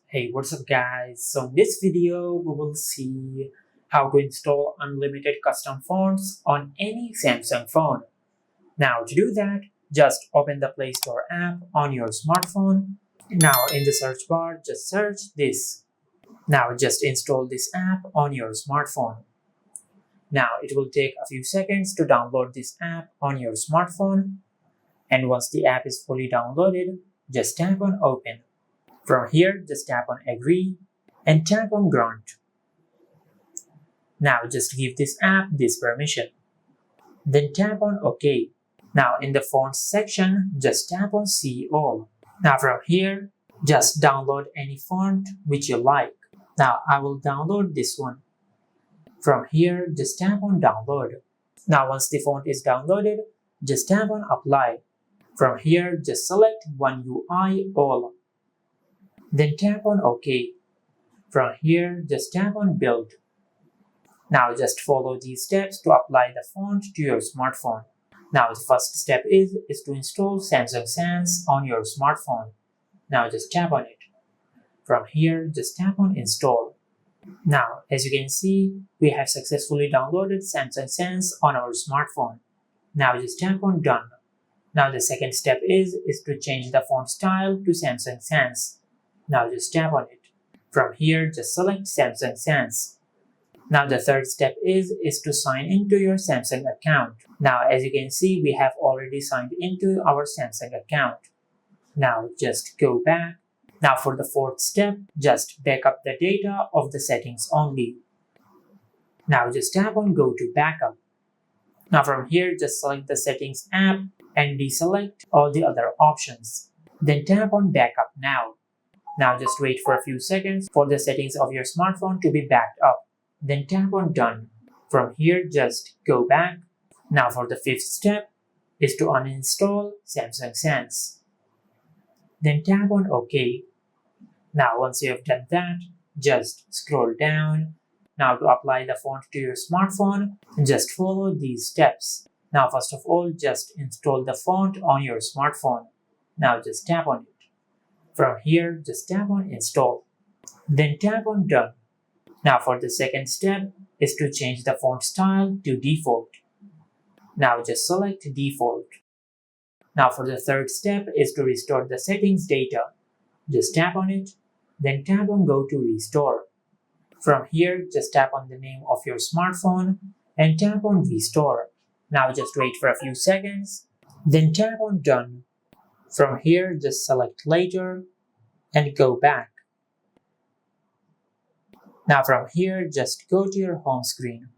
Hey, what's up guys? So in this video we will see how to install unlimited custom fonts on any Samsung phone. Now to do that, just open the Play Store app on your smartphone. Now in the search bar, just search this. Now just install this app on your smartphone. Now it will take a few seconds to download this app on your smartphone. And once the app is fully downloaded, just tap on open. From here, just tap on agree and tap on grant. Now just give this app this permission. Then tap on OK. Now in the fonts section, just tap on see all. Now from here, just download any font which you like. Now I will download this one. From here, just tap on download. Now once the font is downloaded, just tap on apply. From here, just select One UI all. Then tap on OK. From here, just tap on build. Now just follow these steps to apply the font to your smartphone. Now the first step is to install Samsung Sans on your smartphone. Now just tap on it. From here, just tap on install. Now as you can see, we have successfully downloaded Samsung Sans on our smartphone. Now just tap on done. Now the second step is to change the font style to Samsung Sans. Now just tap on it. From here, just select Samsung Sans. Now the third step is to sign into your Samsung account. Now as you can see, we have already signed into our Samsung account. Now just go back. Now for the fourth step, just back up the data of the settings only. Now just tap on go to backup. Now from here, just select the settings app and deselect all the other options. Then tap on backup now. Now just wait for a few seconds for the settings of your smartphone to be backed up. Then tap on done. From here, just go back. Now for the fifth step is to uninstall Samsung Sans. Then tap on OK. Now once you have done that, just scroll down. Now to apply the font to your smartphone, just follow these steps. Now first of all, just install the font on your smartphone. Now just tap on it. From here, just tap on install. Then tap on done. Now for the second step is to change the font style to default. Now just select default. Now for the third step is to restore the settings data. Just tap on it, then tap on go to restore. From here, just tap on the name of your smartphone and tap on restore. Now just wait for a few seconds, then tap on done. From here, just select later and go back. Now from here, just go to your home screen.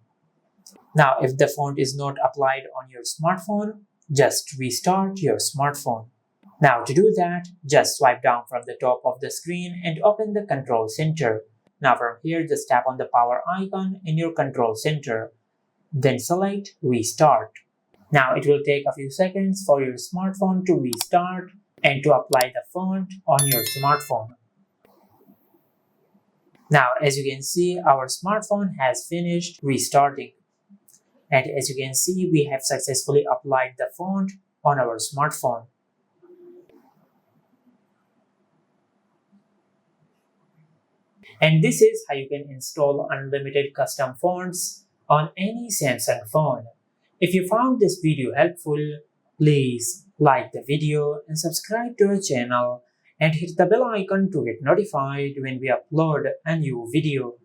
Now if the font is not applied on your smartphone, just restart your smartphone. Now to do that, just swipe down from the top of the screen and open the control center. Now from here, just tap on the power icon in your control center. Then select restart. Now it will take a few seconds for your smartphone to restart and to apply the font on your smartphone. Now as you can see, our smartphone has finished restarting. And as you can see, we have successfully applied the font on our smartphone. And this is how you can install unlimited custom fonts on any Samsung phone. If you found this video helpful, please like the video and subscribe to our channel and hit the bell icon to get notified when we upload a new video.